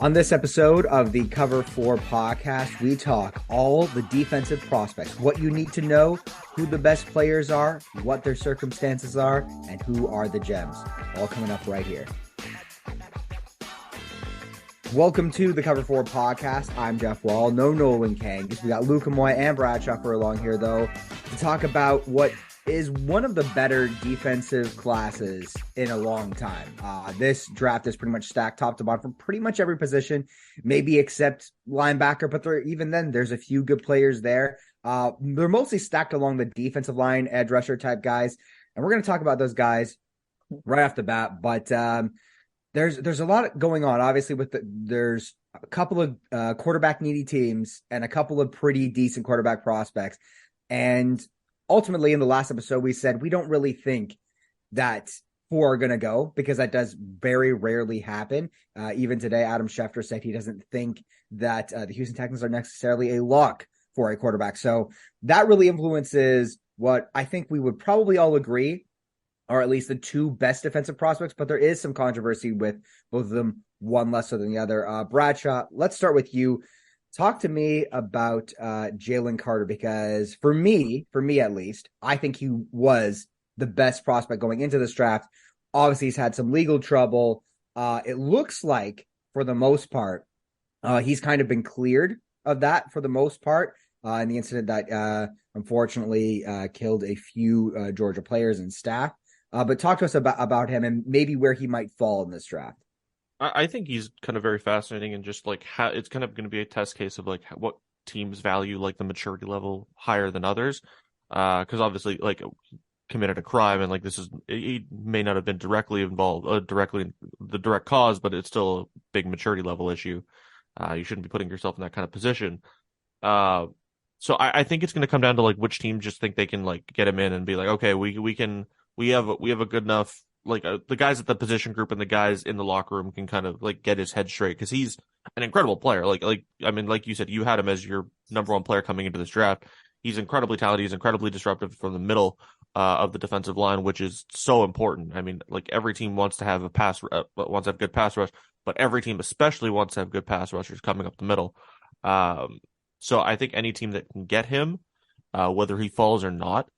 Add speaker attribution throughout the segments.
Speaker 1: On this episode of the Cover 4 podcast, we talk all the defensive prospects, what you need to know, who the best players are, what their circumstances are, and who are the gems. All coming up right here. Welcome to the Cover 4 podcast. I'm Jeff Wall, no Nolan Kang. We got Luke Amoy and Brad Schuffer along here, though, to talk about what is one of the better defensive classes in a long time. This draft is pretty much stacked top to bottom from pretty much every position, maybe except linebacker, but even then, there's a few good players there. They're mostly stacked along the defensive line, edge rusher type guys, and we're going to talk about those guys right off the bat, but there's a lot going on, obviously, there's a couple of quarterback needy teams and a couple of pretty decent quarterback prospects, and ultimately, in the last episode, we said we don't really think that 4 are going to go because that does very rarely happen. Even today, Adam Schefter said he doesn't think that the Houston Texans are necessarily a lock for a quarterback. So that really influences what I think we would probably all agree are at least the 2 best defensive prospects, but there is some controversy with both of them, one less so than the other. Bradshaw, let's start with you. Talk to me about Jalen Carter, because for me at least, I think he was the best prospect going into this draft. Obviously, he's had some legal trouble. It looks like, for the most part, he's kind of been cleared of that for the most part in the incident that unfortunately killed a few Georgia players and staff. But talk to us about him and maybe where he might fall in this draft.
Speaker 2: I think he's kind of very fascinating, and just like how it's kind of going to be a test case of like what teams value like the maturity level higher than others. Because obviously, like, committed a crime, and like he may not have been directly involved, directly in the direct cause, but it's still a big maturity level issue. You shouldn't be putting yourself in that kind of position. So I think it's going to come down to like which team just think they can like get him in and be like, okay, we have a good enough. Like the guys at the position group and the guys in the locker room can kind of like get his head straight, because he's an incredible player. Like I mean, like you said, you had him as your number 1 player coming into this draft. He's incredibly talented. He's incredibly disruptive from the middle of the defensive line, which is so important. I mean, like every team wants to have wants to have good pass rush, but every team especially wants to have good pass rushers coming up the middle. So I think any team that can get him, whether he falls or not,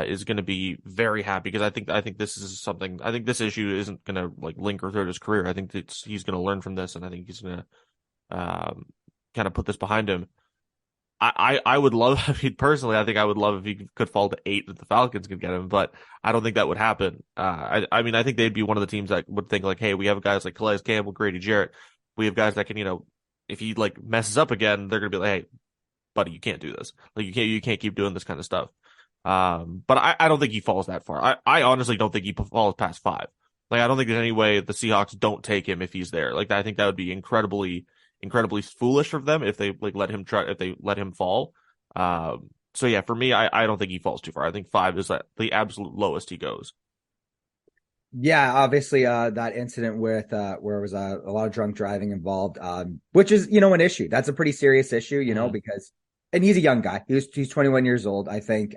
Speaker 2: is going to be very happy, because I think this is something. I think this issue isn't going to like linger throughout his career. I think he's going to learn from this, and I think he's going to kind of put this behind him. I would love, I mean, personally, I think I would love if he could fall to 8 that the Falcons could get him, but I don't think that would happen. I mean, I think they'd be one of the teams that would think like, hey, we have guys like Calais Campbell, Grady Jarrett. We have guys that can, if he like messes up again, they're going to be like, hey, buddy, you can't do this. Like you can't keep doing this kind of stuff. But I don't think he falls that far. I honestly don't think he falls past 5. Like, I don't think there's any way the Seahawks don't take him if he's there. Like, I think that would be incredibly foolish of them if they let him fall. So yeah, for me, I don't think he falls too far. I think 5 is the absolute lowest he goes.
Speaker 1: Yeah, obviously, that incident with where was a lot of drunk driving involved, which is an issue. That's a pretty serious issue, because. And he's a young guy. He's 21 years old. I think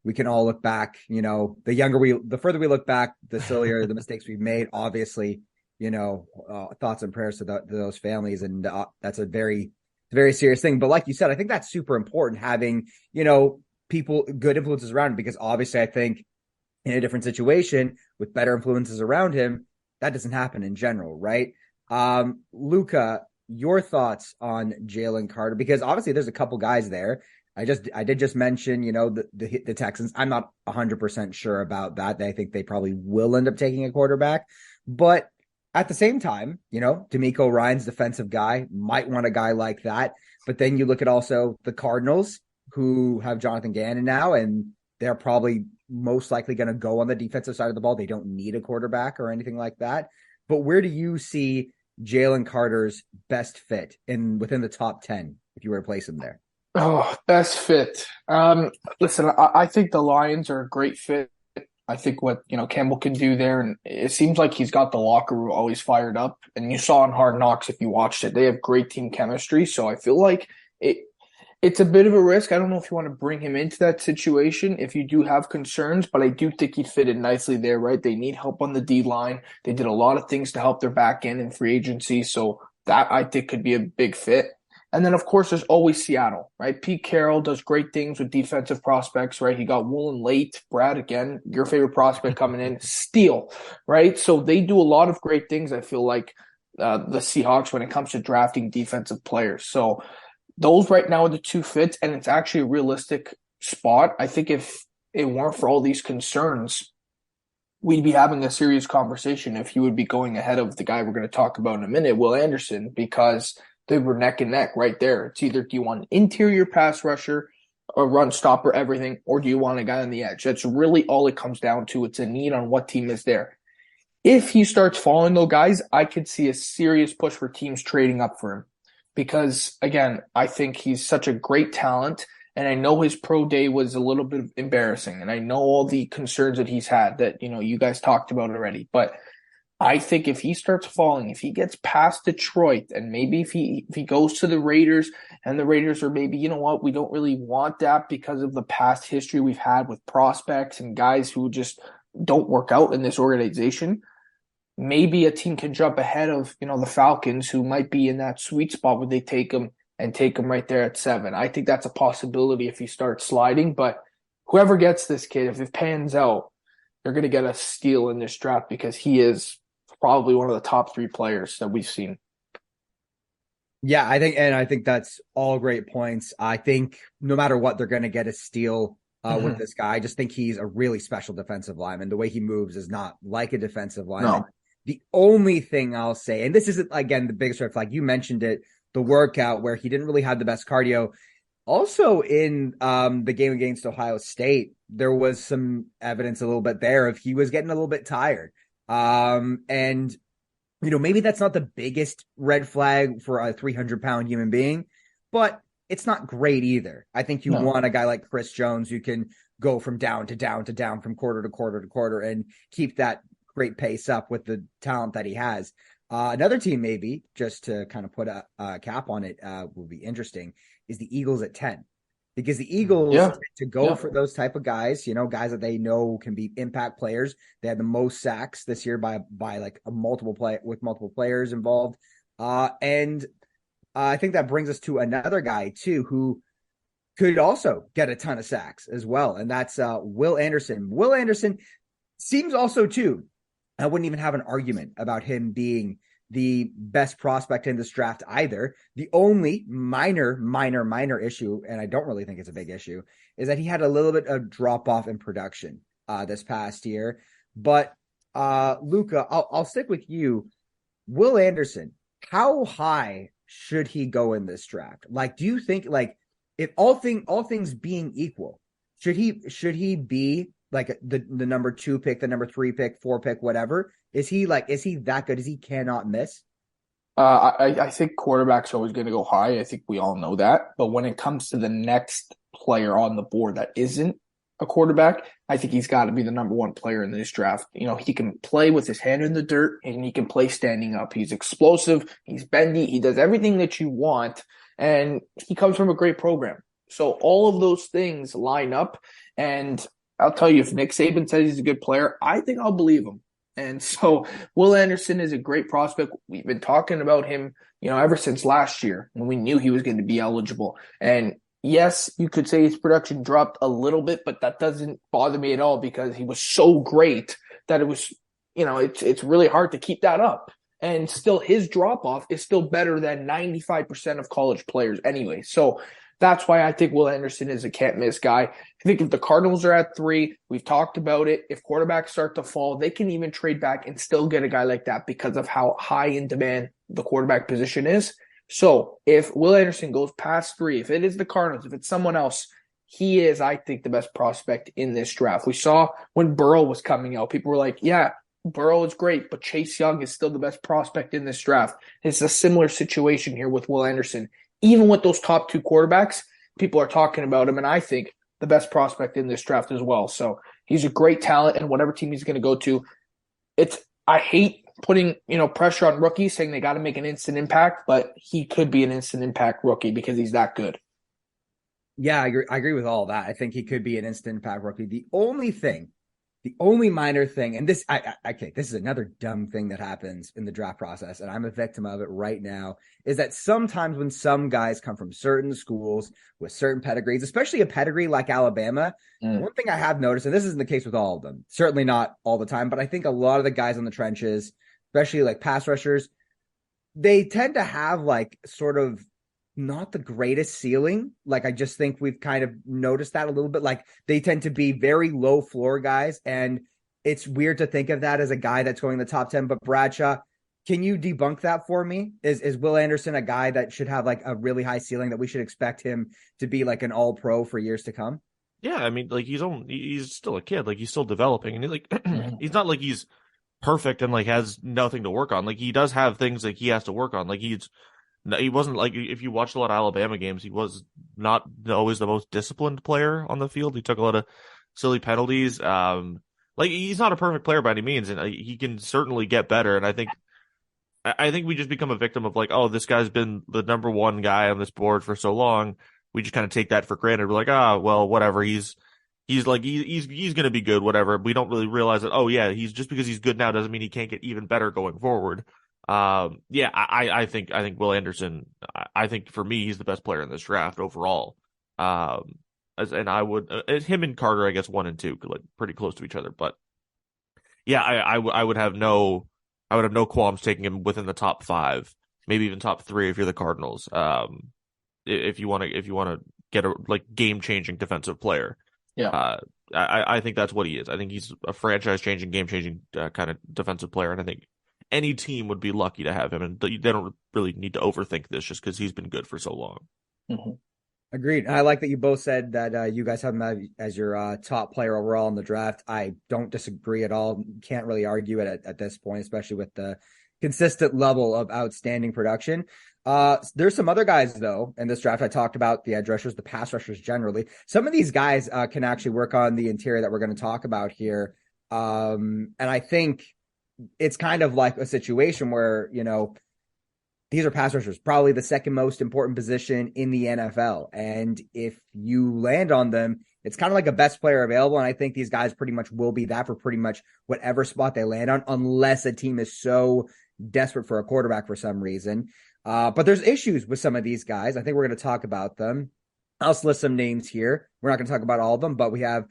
Speaker 1: we can all look back. The further we look back, the sillier the mistakes we've made. Obviously, thoughts and prayers to those families, and that's a very, very serious thing. But like you said, I think that's super important, having people, good influences around him, because obviously, I think in a different situation with better influences around him, that doesn't happen in general, right? Luca, your thoughts on Jalen Carter, because obviously there's a couple guys there. I did just mention, the Texans. I'm not 100% sure about that. I think they probably will end up taking a quarterback, but at the same time, D'Amico Ryan's defensive guy, might want a guy like that. But then you look at also the Cardinals, who have Jonathan Gannon now, and they're probably most likely going to go on the defensive side of the ball. They don't need a quarterback or anything like that. But where do you see Jalen Carter's best fit within the top 10 if you were to place him there?
Speaker 3: Oh, best fit. Listen, I think the Lions are a great fit. I think what, Campbell can do there, and it seems like he's got the locker room always fired up. And you saw in Hard Knocks, if you watched it, they have great team chemistry. So I feel like it's a bit of a risk. I don't know if you want to bring him into that situation if you do have concerns, but I do think he'd fit in nicely there, right? They need help on the D line. They did a lot of things to help their back end in free agency. So That I think could be a big fit. And then, of course, there's always Seattle, right? Pete Carroll does great things with defensive prospects, right? He got Woolen late. Brad, again, your favorite prospect coming in, steal, right? So they do a lot of great things, I feel like, the Seahawks when it comes to drafting defensive players. So those right now are the two fits, and it's actually a realistic spot. I think if it weren't for all these concerns, we'd be having a serious conversation if he would be going ahead of the guy we're going to talk about in a minute, Will Anderson, because they were neck and neck right there. It's either do you want an interior pass rusher, a run stopper, everything, or do you want a guy on the edge? That's really all it comes down to. It's a need on what team is there. If he starts falling, though, guys, I could see a serious push for teams trading up for him because, again, I think he's such a great talent. And I know his pro day was a little bit embarrassing. And I know all the concerns that he's had that, you guys talked about already. But I think if he starts falling, if he gets past Detroit, and maybe if he goes to the Raiders and the Raiders are maybe, you know what, we don't really want that because of the past history we've had with prospects and guys who just don't work out in this organization, maybe a team can jump ahead of, the Falcons, who might be in that sweet spot where they take him right there at 7. I think that's a possibility if he starts sliding, but whoever gets this kid, if it pans out, they're going to get a steal in this draft because he is probably one of the top 3 players that we've seen.
Speaker 1: Yeah, I think that's all great points. I think no matter what, they're going to get a steal with this guy. I just think he's a really special defensive lineman. The way he moves is not like a defensive lineman.
Speaker 3: No.
Speaker 1: The only thing I'll say, and this isn't, again, the biggest red flag, you mentioned it, the workout where he didn't really have the best cardio. Also in the game against Ohio State, there was some evidence a little bit there of he was getting a little bit tired. And, maybe that's not the biggest red flag for a 300-pound human being, but it's not great either. I think you want a guy like Chris Jones who can go from down to down to down, from quarter to quarter to quarter, and keep that great pace up with the talent that he has. Another team, maybe, just to kind of put a cap on it, will be interesting, is the Eagles at 10. Because the Eagles to go for those type of guys, guys that they know can be impact players. They had the most sacks this year by like multiple players involved. And I think that brings us to another guy too, who could also get a ton of sacks as well. And that's Will Anderson. Will Anderson seems also too, I wouldn't even have an argument about him being the best prospect in this draft either. The only minor issue, and I don't really think it's a big issue, is that he had a little bit of drop off in production this past year. But Luca, I'll stick with you. Will Anderson, how high should he go in this draft? Like, do you think, like, if all things being equal, should he be like the number 2 pick, the number 3 pick, 4 pick, whatever? Is he that good? Is he cannot miss?
Speaker 3: I think quarterback's always going to go high. I think we all know that. But when it comes to the next player on the board that isn't a quarterback, I think he's got to be the number 1 player in this draft. He can play with his hand in the dirt and he can play standing up. He's explosive. He's bendy. He does everything that you want. And he comes from a great program. So all of those things line up. And I'll tell you, if Nick Saban says he's a good player, I think I'll believe him. And so Will Anderson is a great prospect. We've been talking about him, ever since last year when we knew he was going to be eligible. And yes, you could say his production dropped a little bit, but that doesn't bother me at all because he was so great that it was, it's really hard to keep that up. And still his drop off is still better than 95% of college players anyway. So that's why I think Will Anderson is a can't miss guy. I think if the Cardinals are at 3, we've talked about it. If quarterbacks start to fall, they can even trade back and still get a guy like that because of how high in demand the quarterback position is. So if Will Anderson goes past 3, if it is the Cardinals, if it's someone else, he is, I think, the best prospect in this draft. We saw when Burrow was coming out, people were like, yeah, Burrow is great, but Chase Young is still the best prospect in this draft. It's a similar situation here with Will Anderson. Even with those top 2 quarterbacks, people are talking about him, and I think the best prospect in this draft as well. So he's a great talent, and whatever team he's going to go to, I hate putting pressure on rookies, saying they got to make an instant impact, but he could be an instant impact rookie because he's that good.
Speaker 1: Yeah, I agree with all that. I think he could be an instant impact rookie. The only thing The only minor thing, and this, okay, this is another dumb thing that happens in the draft process, and I'm a victim of it right now, is that sometimes when some guys come from certain schools with certain pedigrees, especially a pedigree like Alabama, one thing I have noticed, and this isn't the case with all of them, certainly not all the time, but I think a lot of the guys on the trenches, especially like pass rushers, they tend to have like sort of not the greatest ceiling. Like, I just think we've kind of noticed that a little bit. Like, they tend to be very low floor guys, and it's weird to think of that as a guy that's going in the top 10. But Bradshaw, can you debunk that for me? Is Will Anderson a guy that should have like a really high ceiling, that we should expect him to be like an all pro for years to come?
Speaker 2: Yeah, I mean, like he's still a kid, like he's still developing, and he's not like he's perfect and like has nothing to work on. Like, he does have things like he has to work on. Like, he wasn't like, if you watched a lot of Alabama games, he was not always the most disciplined player on the field. He took a lot of silly penalties. Like, he's not a perfect player by any means, and he can certainly get better. And I think we just become a victim of like, oh, this guy's been the number one guy on this board for so long. We just kind of take that for granted. We're like, well, whatever. He's going to be good, whatever. We don't really realize that, oh yeah, he's just because he's good now doesn't mean he can't get even better going forward. Yeah, I think Will Anderson, I think for me, he's the best player in this draft overall. And I would, him and Carter, I guess 1 and 2, like pretty close to each other. But yeah, I would have no qualms taking him within the top 5, maybe even top 3 if you're the Cardinals. If you want to get a like game changing defensive player.
Speaker 3: Yeah.
Speaker 2: I think that's what he is. I think he's a franchise changing, game changing kind of defensive player, and I think any team would be lucky to have him, and they don't really need to overthink this just because he's been good for so long.
Speaker 3: Mm-hmm.
Speaker 1: Agreed. I like that you both said that you guys have him as your top player overall in the draft. I don't disagree at all. Can't really argue it at this point, especially with the consistent level of outstanding production. There's some other guys, though, in this draft. I talked about the edge rushers, the pass rushers generally. Some of these guys can actually work on the interior that we're going to talk about here. And I think it's kind of like a situation where, these are pass rushers, probably the second most important position in the NFL. And if you land on them, it's kind of like a best player available. And I think these guys pretty much will be that for pretty much whatever spot they land on, unless a team is so desperate for a quarterback for some reason. But there's issues with some of these guys. I think we're going to talk about them. I'll list some names here. We're not going to talk about all of them, but we have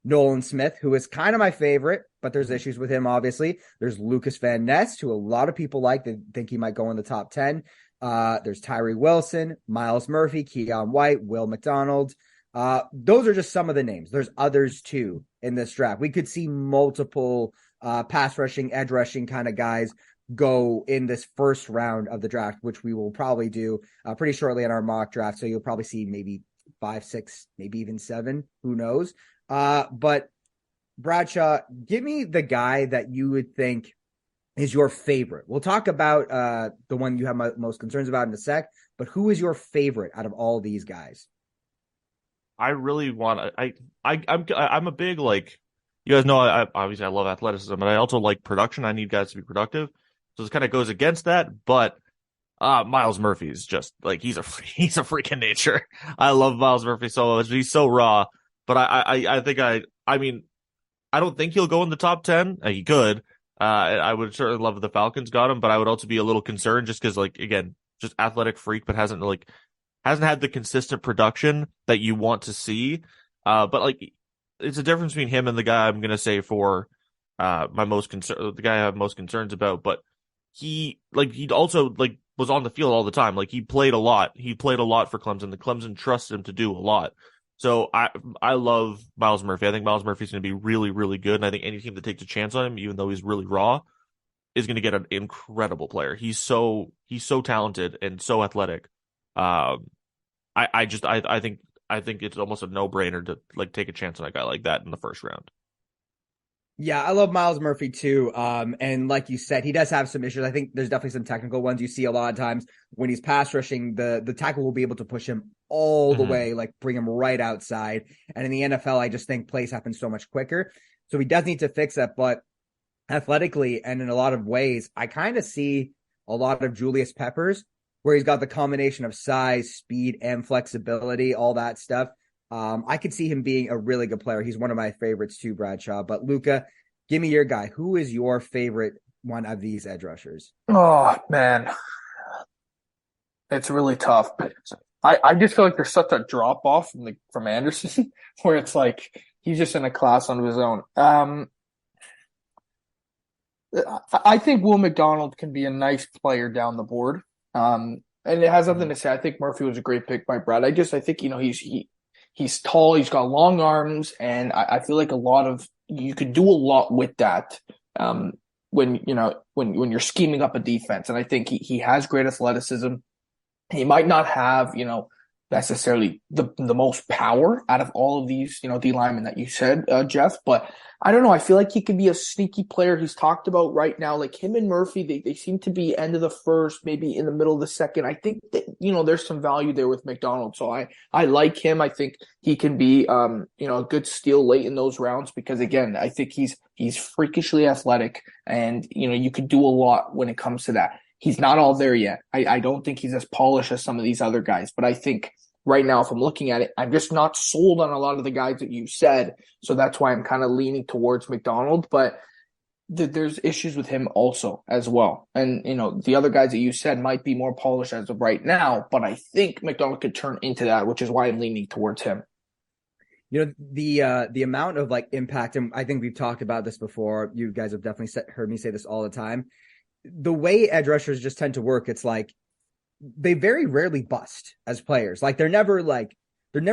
Speaker 1: Nolan Smith, who is kind of my favorite, but there's issues with him, obviously. There's Lucas Van Ness, who a lot of people like. They think he might go in the top 10. There's Tyree Wilson, Miles Murphy, Keon White, Will McDonald. Those are just some of the names. There's others, too, in this draft. We could see multiple pass rushing, edge rushing kind of guys go in this first round of the draft, which we will probably do pretty shortly in our mock draft. So you'll probably see maybe 5, 6, maybe even 7. Who knows? But Bradshaw, give me the guy that you would think is your favorite. We'll talk about the one you have most concerns about in a sec, but who is your favorite out of all these guys?
Speaker 2: I really want to. I'm a big, like, you guys know, obviously I love athleticism, but I also like production. I need guys to be productive. So this kind of goes against that, but Miles Murphy is just like, he's a freaking nature. I love Miles Murphy so much. He's so raw, but I mean, I don't think he'll go in the top 10. He could. I would certainly love if the Falcons got him, but I would also be a little concerned just because, like, again, just athletic freak, but hasn't had the consistent production that you want to see. But like, it's a difference between him and the guy I'm gonna say for the guy I have most concerns about. But he also like was on the field all the time. Like, he played a lot. He played a lot for Clemson. The Clemson trusted him to do a lot. So I love Miles Murphy. I think Miles Murphy's going to be really, really good. And I think any team that takes a chance on him, even though he's really raw, is going to get an incredible player. He's so talented and so athletic. I think it's almost a no-brainer to like take a chance on a guy like that in the first round.
Speaker 1: Yeah, I love Miles Murphy too. And like you said, he does have some issues. I think there's definitely some technical ones you see a lot of times when he's pass rushing. The tackle will be able to push him all the way, like bring him right outside. And in the NFL, I just think plays happen so much quicker. So he does need to fix that. But athletically and in a lot of ways, I kind of see a lot of Julius Peppers, where he's got the combination of size, speed, and flexibility, all that stuff. I could see him being a really good player. He's one of my favorites too, Bradshaw. But Luca, give me your guy. Who is your favorite one of these edge rushers?
Speaker 3: Oh man, it's really tough. I just feel like there's such a drop off from Anderson, where it's like he's just in a class on his own. I think Will McDonald can be a nice player down the board. And it has nothing to say. I think Murphy was a great pick by Brad. I think he's tall, he's got long arms, and I feel like you could do a lot with that. When you're scheming up a defense, and I think he has great athleticism. He might not have, necessarily the most power out of all of these, D linemen that you said, Jeff, but I don't know. I feel like he could be a sneaky player. He's talked about right now, like him and Murphy, they seem to be end of the first, maybe in the middle of the second. I think that, there's some value there with McDonald. So I like him. I think he can be, a good steal late in those rounds because again, I think he's freakishly athletic and, you could do a lot when it comes to that. He's not all there yet. I don't think he's as polished as some of these other guys, but I think right now, if I'm looking at it, I'm just not sold on a lot of the guys that you said. So that's why I'm kind of leaning towards McDonald, but there's issues with him also as well. And, the other guys that you said might be more polished as of right now, but I think McDonald could turn into that, which is why I'm leaning towards him.
Speaker 1: The amount of impact, and I think we've talked about this before. You guys have definitely heard me say this all the time. The way edge rushers just tend to work, it's like they very rarely bust as players. They're never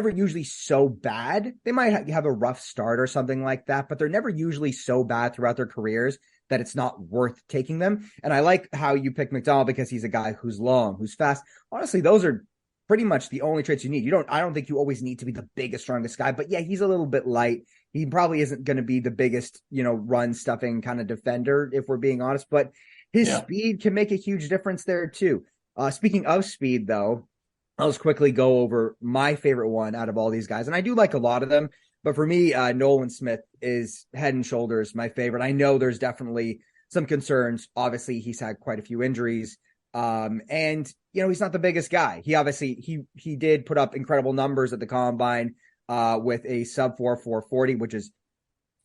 Speaker 1: usually so bad. They might have a rough start or something like that, but they're never usually so bad throughout their careers that it's not worth taking them. And I like how you pick McDonald because he's a guy who's long, who's fast. Honestly, those are pretty much the only traits you need. I don't think you always need to be the biggest, strongest guy, but yeah, he's a little bit light. He probably isn't going to be the biggest, run stuffing kind of defender, if we're being honest, but his speed can make a huge difference there too. Speaking of speed, though, I'll just quickly go over my favorite one out of all these guys. And I do like a lot of them, but for me, Nolan Smith is head and shoulders my favorite. I know there's definitely some concerns. Obviously, he's had quite a few injuries. And, he's not the biggest guy. He did put up incredible numbers at the combine with a sub 4.40, which is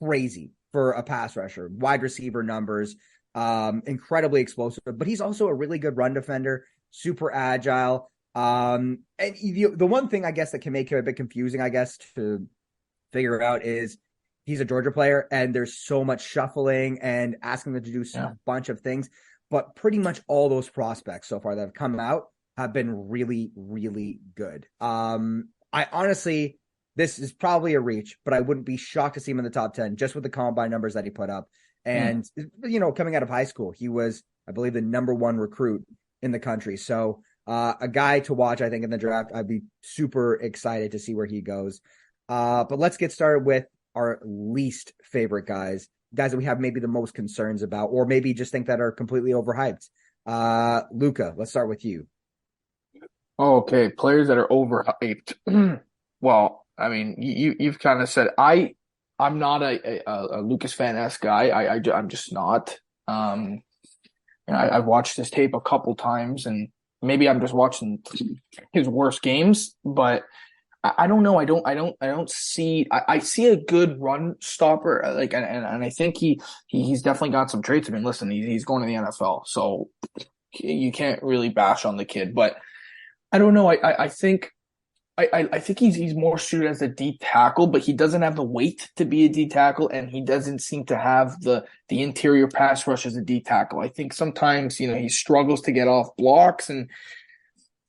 Speaker 1: crazy for a pass rusher. Wide receiver numbers. Incredibly explosive, but he's also a really good run defender, super agile. And the one thing I guess that can make him a bit confusing, I guess, to figure out is he's a Georgia player and there's so much shuffling and asking them to do a bunch of things, but pretty much all those prospects so far that have come out have been really, really good. I honestly, this is probably a reach, but I wouldn't be shocked to see him in the top 10 just with the combine numbers that he put up. And, coming out of high school, he was, I believe, the number one recruit in the country. So a guy to watch, I think, in the draft. I'd be super excited to see where he goes. But let's get started with our least favorite guys that we have maybe the most concerns about, or maybe just think that are completely overhyped. Luca, let's start with you.
Speaker 3: Okay, players that are overhyped. Well, I mean, you've kind of said I'm not a Lucas Van-esque guy. I'm just not. I've watched his tape a couple times, and maybe I'm just watching his worst games. But I don't know. I don't see. I see a good run stopper. And I think he's definitely got some traits. I mean, listen, he's going to the NFL, so you can't really bash on the kid. But I don't know. I think he's more suited as a D tackle, but he doesn't have the weight to be a D tackle, and he doesn't seem to have the interior pass rush as a D tackle. I think sometimes, he struggles to get off blocks, and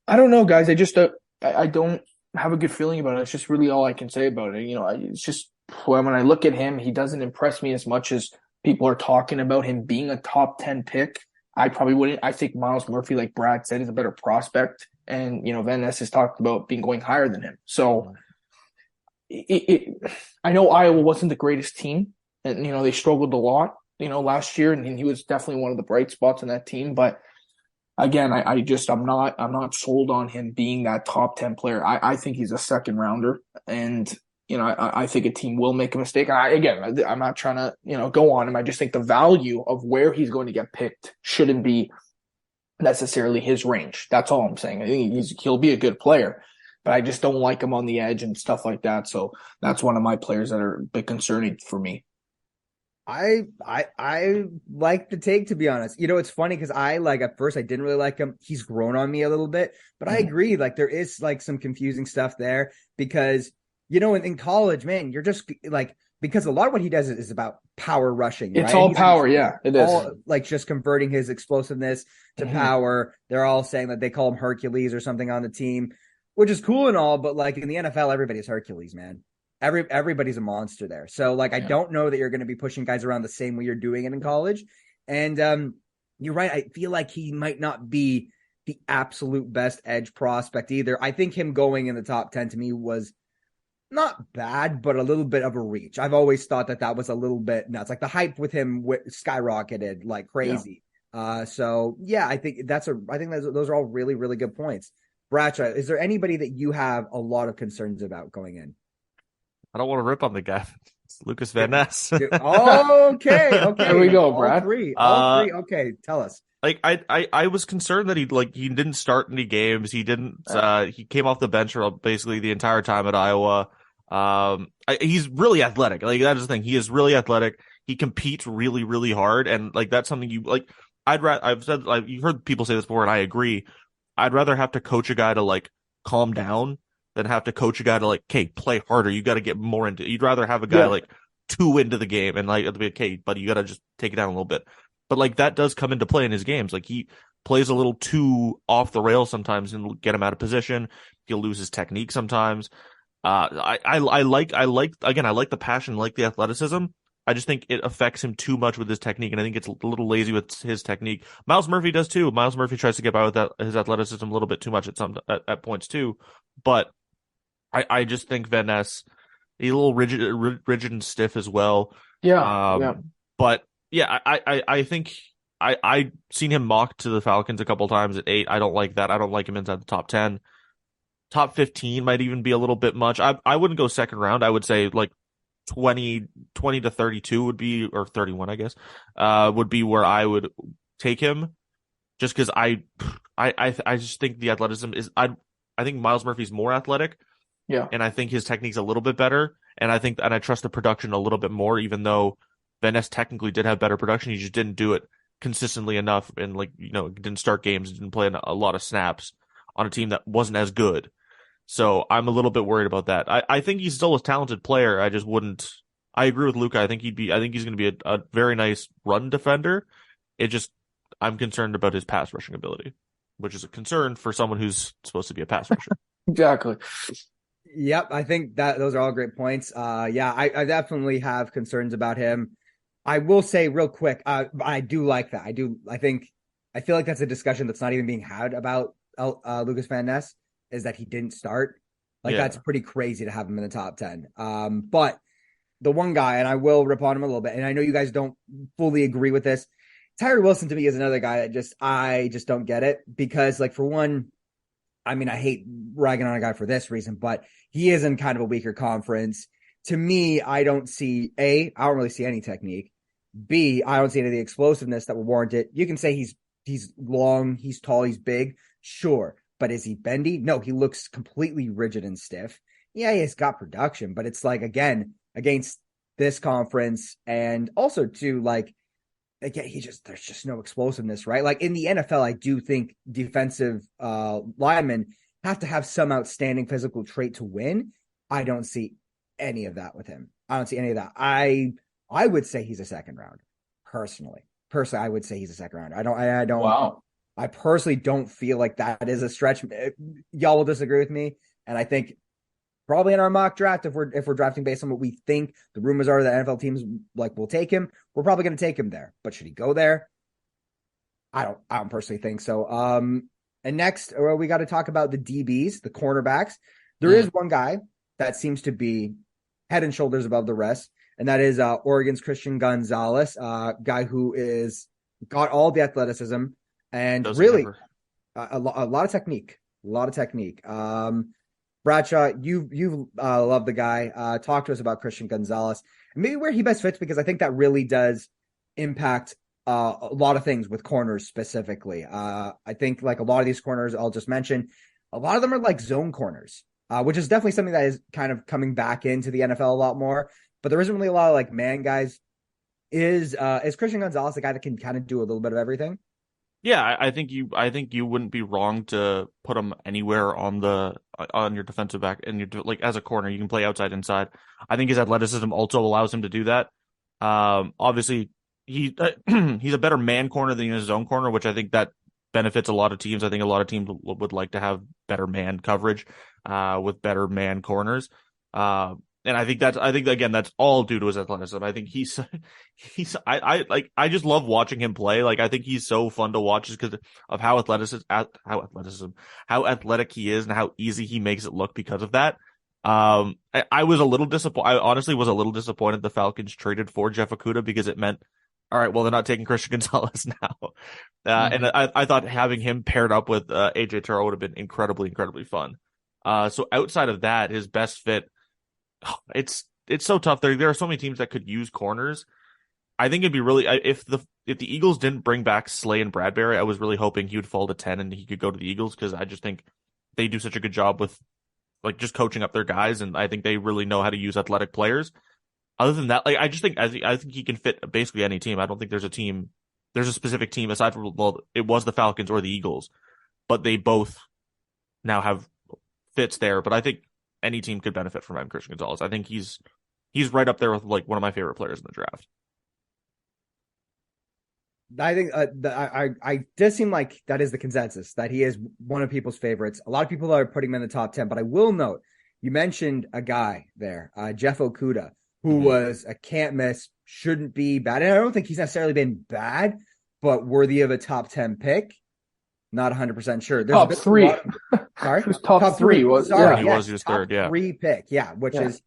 Speaker 3: I don't know, guys. I don't have a good feeling about it. It's just really all I can say about it. It's just when I look at him, he doesn't impress me as much as people are talking about him being a top 10 pick. I probably wouldn't. I think Myles Murphy, like Brad said, is a better prospect. And, Van Ness has talked about going higher than him. So I know Iowa wasn't the greatest team, and, they struggled a lot, last year, and he was definitely one of the bright spots in that team. But again, I'm not sold on him being that top 10 player. I think he's a second rounder, and, I think a team will make a mistake. I'm not trying to, go on him. I just think the value of where he's going to get picked shouldn't be necessarily his range. That's all I'm saying. I think he'll be a good player, but I just don't like him on the edge and stuff like that. So that's one of my players that are a bit concerning for me.
Speaker 1: I like the take, to be honest. It's funny because at first I didn't really like him. He's grown on me a little bit, but I agree. Like there is like some confusing stuff there because, in college, man, you're just like, because a lot of what he does is about power rushing,
Speaker 3: It's
Speaker 1: right?
Speaker 3: all power. Yeah, it is.
Speaker 1: All like just converting his explosiveness to power. They're all saying that they call him Hercules or something on the team, which is cool and all, but like in the NFL, everybody's Hercules, man. Everybody's a monster there. So like I don't know that you're going to be pushing guys around the same way you're doing it in college. And you're right. I feel like he might not be the absolute best edge prospect either. I think him going in the top 10 to me was not bad, but a little bit of a reach. I've always thought that was a little bit nuts. Like the hype with him skyrocketed like crazy. So yeah, I think those are all really, really good points. Bradshaw, is there anybody that you have a lot of concerns about going in?
Speaker 2: I don't want to rip on the guy. It's Lucas Van Ness.
Speaker 1: Okay.
Speaker 3: There we go, Brad.
Speaker 1: All three. Okay, tell us.
Speaker 2: Like I was concerned that he didn't start any games. He didn't. He came off the bench for basically the entire time at Iowa. He's really athletic. Like that is the thing. He is really athletic. He competes really, really hard, and like that's something you like. I've said, like, you've heard people say this before, and I agree. I'd rather have to coach a guy to like calm down than have to coach a guy to like, okay, play harder. You got to get more into it. You'd rather have a guy like too into the game and like, okay, buddy, you got to just take it down a little bit. But like that does come into play in his games. Like he plays a little too off the rails sometimes and get him out of position. He'll lose his technique sometimes. I like the passion, like the athleticism. I just think it affects him too much with his technique, and I think it's a little lazy with his technique. Miles Murphy does too. Miles Murphy tries to get by with his athleticism a little bit too much at points too. But I just think Van Ness, he's a little rigid and stiff as well. But yeah, I think I seen him mocked to the Falcons a couple times at 8. I don't like that. I don't like him inside the top 10. Top 15 might even be a little bit much. I wouldn't go second round. I would say like 20 to 32 would be, or 31, I guess, would be where I would take him. Just because I just think the athleticism is, I think Miles Murphy's more athletic.
Speaker 3: Yeah.
Speaker 2: And I think his technique's a little bit better. And I trust the production a little bit more, even though Van Ness technically did have better production. He just didn't do it consistently enough. And didn't start games, didn't play a lot of snaps on a team that wasn't as good. So I'm a little bit worried about that. I think he's still a talented player. I just wouldn't, I agree with Luca. I think he's going to be a very nice run defender. I'm concerned about his pass rushing ability, which is a concern for someone who's supposed to be a pass rusher.
Speaker 3: Exactly.
Speaker 1: Yep, I think that those are all great points. I definitely have concerns about him. I will say real quick, I do like that. I feel like that's a discussion that's not even being had about Lucas Van Ness, is that he didn't start. That's pretty crazy to have him in the top 10. But the one guy, and I will rip on him a little bit, and I know you guys don't fully agree with this, Tyree Wilson to me is another guy that I just don't get it, because like, for one, I mean, I hate ragging on a guy for this reason, but he is in kind of a weaker conference. To me, I don't really see any technique. B, I don't see any of the explosiveness that would warrant it. You can say he's long, he's tall, he's big, sure. But is he bendy? No, he looks completely rigid and stiff. Yeah, he's got production, but it's like, again, against this conference, and also too, like, again, there's just no explosiveness, right? Like in the NFL, I do think defensive linemen have to have some outstanding physical trait to win. I don't see any of that with him. I don't see any of that. I would say he's a second round, personally. I would say he's a second round. I don't.
Speaker 3: Wow.
Speaker 1: I personally don't feel like that is a stretch. Y'all will disagree with me, and I think probably in our mock draft, if we're drafting based on what we think the rumors are that NFL teams like will take him, we're probably going to take him there. But should he go there? I don't personally think so. And next, we got to talk about the DBs, the cornerbacks. There is one guy that seems to be head and shoulders above the rest, and that is Oregon's Christian Gonzalez, guy who is got all the athleticism. And really, a lot of technique. Bradshaw, you love the guy. Talk to us about Christian Gonzalez and maybe where he best fits, because I think that really does impact a lot of things with corners specifically. I think like a lot of these corners I'll just mention, a lot of them are like zone corners. which is definitely something that is kind of coming back into the NFL a lot more. But there isn't really a lot of like man guys. Is Christian Gonzalez the guy that can kind of do a little bit of everything?
Speaker 2: Yeah, I think you wouldn't be wrong to put him anywhere on your defensive back and like as a corner. You can play outside, inside. I think his athleticism also allows him to do that. Obviously he's a better man corner than his zone corner, which I think that benefits a lot of teams. I think a lot of teams would like to have better man coverage, with better man corners. And I think again, that's all due to his athleticism. I think I just love watching him play. Like, I think he's so fun to watch just because of how athletic he is and how easy he makes it look because of that. I was a little disappointed. I honestly was a little disappointed the Falcons traded for Jeff Okudah because it meant, all right, well, they're not taking Christian Gonzalez now. And I thought having him paired up with AJ Terrell would have been incredibly, incredibly fun. So outside of that, his best fit, it's so tough. There are so many teams that could use corners. I think it'd be really, if the Eagles didn't bring back Slay and Bradbury, I was really hoping he would fall to 10 and he could go to the Eagles, because I just think they do such a good job with like just coaching up their guys, and I think they really know how to use athletic players. Other than that, like, I think he can fit basically any team. I don't think there's a specific team aside from, well, it was the Falcons or the Eagles, but they both now have fits there. But I think any team could benefit from having Christian Gonzalez. I think he's right up there with like one of my favorite players in the draft.
Speaker 1: I think I does seem like that is the consensus, that he is one of people's favorites. A lot of people are putting him in the top 10, but I will note you mentioned a guy there, Jeff Okudah, who was a can't miss, shouldn't be bad. And I don't think he's necessarily been bad, but worthy of a top 10 pick. Not 100% sure. There's
Speaker 3: top three.
Speaker 1: Sorry?
Speaker 3: He was top three.
Speaker 1: He was
Speaker 2: third, yeah.
Speaker 1: 3 pick, which is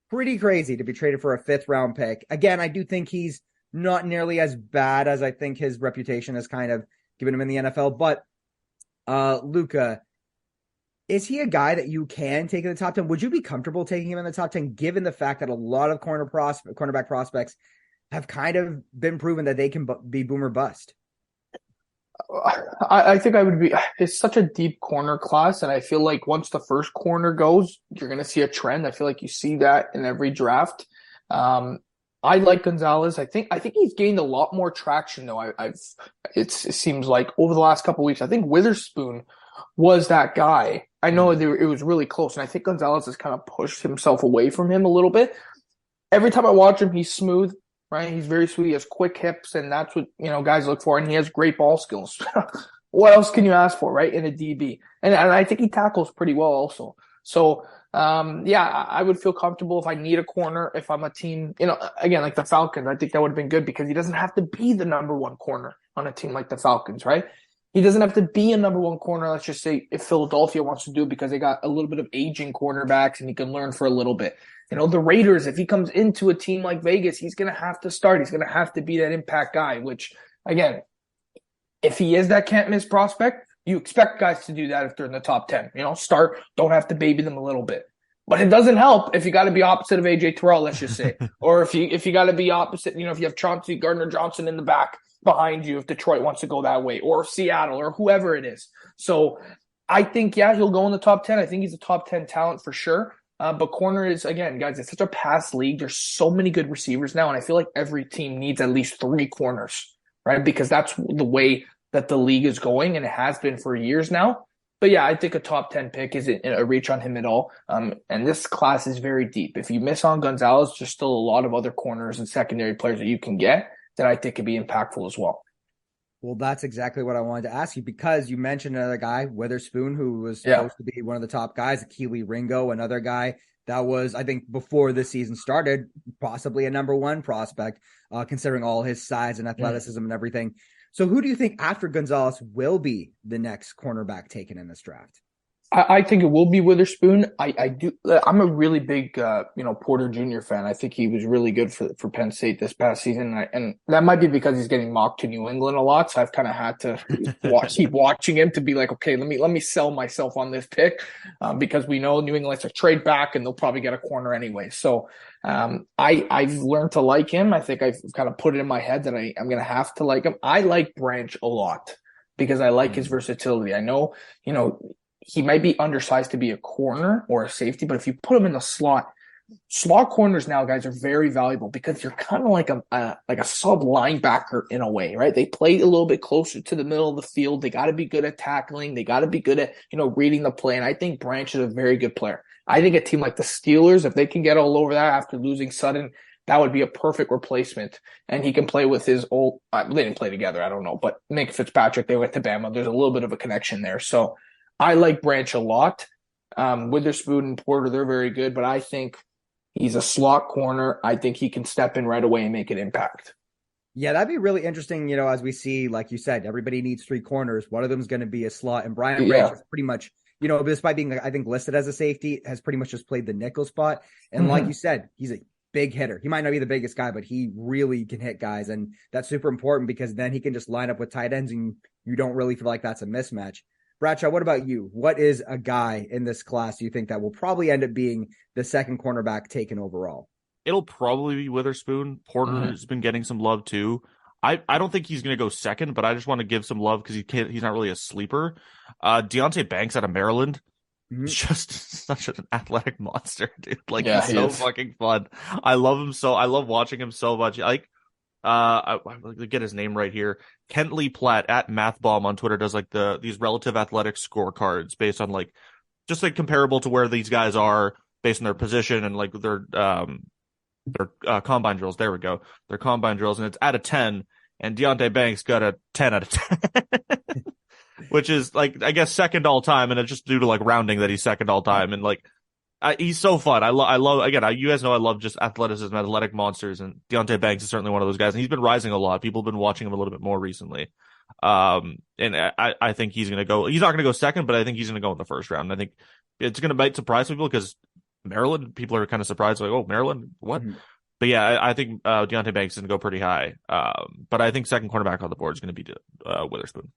Speaker 1: pretty crazy to be traded for a 5th round pick. Again, I do think he's not nearly as bad as I think his reputation has kind of given him in the NFL. But Luca, is he a guy that you can take in the top 10? Would you be comfortable taking him in the top 10, given the fact that a lot of cornerback prospects have kind of been proven that they can be boom or bust?
Speaker 3: I think I would be. It's such a deep corner class, and I feel like once the first corner goes, you're going to see a trend. I feel like you see that in every draft. I like Gonzalez. I think he's gained a lot more traction though. It seems like over the last couple of weeks. I think Witherspoon was that guy. I know it was really close, and I think Gonzalez has kind of pushed himself away from him a little bit. Every time I watch him, he's smooth. Right, he's very sweet. He has quick hips, and that's what guys look for. And he has great ball skills. What else can you ask for, right? In a DB, and I think he tackles pretty well also. So, I would feel comfortable if I need a corner. If I'm a team, again, like the Falcons, I think that would have been good because he doesn't have to be the number one corner on a team like the Falcons, right? He doesn't have to be a number one corner. Let's just say if Philadelphia wants to do it because they got a little bit of aging cornerbacks and he can learn for a little bit. The Raiders, if he comes into a team like Vegas, he's going to have to start. He's going to have to be that impact guy, which, again, if he is that can't miss prospect, you expect guys to do that if they're in the top 10. Start, don't have to baby them a little bit. But it doesn't help if you got to be opposite of AJ Terrell, let's just say. Or if you got to be opposite, if you have Chauncey Gardner-Johnson in the back behind you, if Detroit wants to go that way, or Seattle, or whoever it is. So I think, he'll go in the top 10. I think he's a top 10 talent for sure. But corner is, again, guys, it's such a pass league. There's so many good receivers now, and I feel like every team needs at least 3 corners, right? Because that's the way that the league is going, and it has been for years now. But I think a top 10 pick isn't a reach on him at all. And this class is very deep. If you miss on Gonzalez, there's still a lot of other corners and secondary players that you can get that I think could be impactful as well.
Speaker 1: Well, that's exactly what I wanted to ask you, because you mentioned another guy, Witherspoon, who was supposed to be one of the top guys, Keely Ringo, another guy that was, I think, before the season started, possibly a number 1 prospect, considering all his size and athleticism and everything. So who do you think after Gonzalez will be the next cornerback taken in this draft?
Speaker 3: I think it will be Witherspoon. I'm a really big, Porter Jr. fan. I think he was really good for Penn State this past season. And that might be because he's getting mocked to New England a lot. So I've kind of had to keep watching him to be like, okay, let me sell myself on this pick, because we know New England likes to trade back and they'll probably get a corner anyway. So, I've learned to like him. I think I've kind of put it in my head that I'm going to have to like him. I like Branch a lot because I like his versatility. I know, he might be undersized to be a corner or a safety, but if you put him in the slot corners now, guys, are very valuable because you're kind of like a sub linebacker in a way, right? They play a little bit closer to the middle of the field. They got to be good at tackling. They got to be good at, reading the play. And I think Branch is a very good player. I think a team like the Steelers, if they can get all over that after losing Sutton, that would be a perfect replacement. And he can play with his old, they didn't play together, I don't know, but Minka Fitzpatrick, they went to Bama. There's a little bit of a connection there. So I like Branch a lot. Witherspoon and Porter, they're very good, but I think he's a slot corner. I think he can step in right away and make an impact.
Speaker 1: Yeah, that'd be really interesting, as we see, like you said, everybody needs 3 corners. One of them is going to be a slot, and Brian Branch is pretty much, despite being, I think, listed as a safety, has pretty much just played the nickel spot. And like you said, he's a big hitter. He might not be the biggest guy, but he really can hit guys, and that's super important because then he can just line up with tight ends, and you don't really feel like that's a mismatch. Bradshaw, what about you? What is a guy in this class you think that will probably end up being the second cornerback taken overall?
Speaker 2: It'll probably be Witherspoon. Porter has been getting some love too. I don't think he's going to go second, but I just want to give some love because he's not really a sleeper. Deonte Banks out of Maryland is just such an athletic monster, dude. Like, he's so fucking fun. I love him so. I love watching him so much. I get his name right here. Kentley Platt at MathBomb on Twitter does these relative athletic scorecards based on just comparable to where these guys are based on their position and their combine drills. There we go. Their combine drills, and it's out of 10. And Deonte Banks got a 10 out of 10, which is I guess second all time. And it's just due to rounding that he's second all time. And he's so fun. I love, again, you guys know I love just athleticism, athletic monsters, and Deonte Banks is certainly one of those guys. And he's been rising a lot. People have been watching him a little bit more recently. And I think he's not going to go second, but I think he's going to go in the first round. I think it's going to surprise people because Maryland, people are kind of surprised, oh, Maryland, what? Mm-hmm. But yeah, I think Deonte Banks is going to go pretty high. But I think second cornerback on the board is going to be Witherspoon.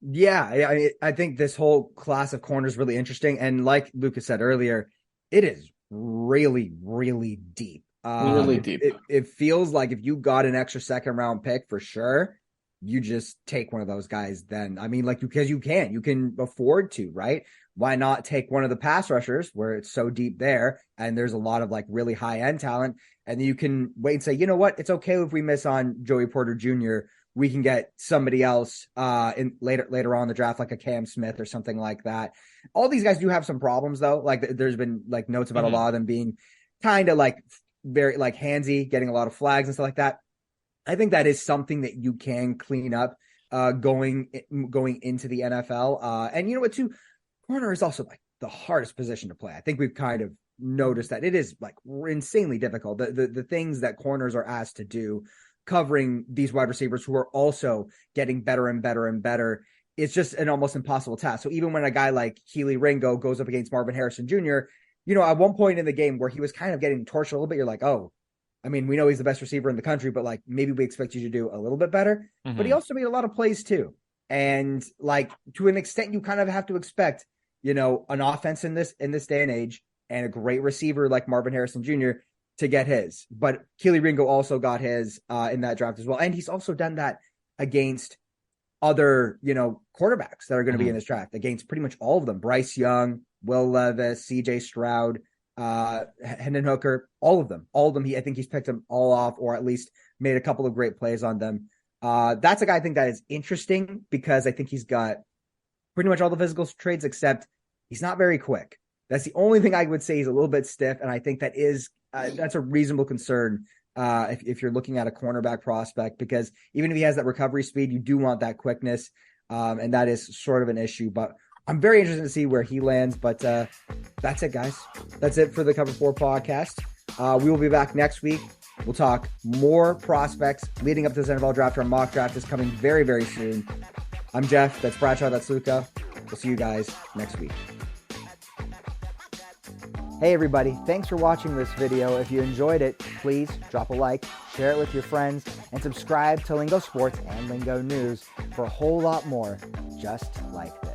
Speaker 1: Yeah, I think this whole class of corners is really interesting. And like Lucas said earlier, it is really, really deep.
Speaker 3: Really deep.
Speaker 1: It feels like if you got an extra second round pick for sure, you just take one of those guys then. Because you can afford to, right? Why not take one of the pass rushers where it's so deep there and there's a lot of really high end talent, and then you can wait and say, you know what, it's okay if we miss on Joey Porter Jr. We can get somebody else in later on in the draft, like a Cam Smith or something like that. All these guys do have some problems though. There's been notes about a lot of them being kind of very handsy, getting a lot of flags and stuff like that. I think that is something that you can clean up going into the NFL. And you know what too? Corner is also the hardest position to play. I think we've kind of noticed that it is insanely difficult. The things that corners are asked to do, covering these wide receivers who are also getting better and better and better, it's just an almost impossible task. So even when a guy like Keely Ringo goes up against Marvin Harrison Jr., at one point in the game where he was kind of getting torched a little bit, you're like, oh, we know he's the best receiver in the country, but maybe we expect you to do a little bit better. Mm-hmm. But he also made a lot of plays too. And to an extent, you kind of have to expect, an offense in this day and age and a great receiver like Marvin Harrison Jr. to get his. But Keely Ringo also got his in that draft as well. And he's also done that against other, quarterbacks that are going to be in this draft, against pretty much all of them. Bryce Young, Will Levis, CJ Stroud, Hendon Hooker, all of them. I think he's picked them all off, or at least made a couple of great plays on them. That's a guy I think that is interesting because I think he's got pretty much all the physical traits, except he's not very quick. That's the only thing I would say. He's a little bit stiff, and I think that is that's a reasonable concern if you're looking at a cornerback prospect, because even if he has that recovery speed, you do want that quickness, and that is sort of an issue. But I'm very interested to see where he lands. But that's it, guys. That's it for the Cover 4 podcast. We will be back next week. We'll talk more prospects leading up to this NFL draft. Our mock draft is coming very, very soon. I'm Jeff. That's Bradshaw. That's Luca. We'll see you guys next week. Hey everybody, thanks for watching this video. If you enjoyed it, please drop a like, share it with your friends, and subscribe to Lingo Sports and Lingo News for a whole lot more just like this.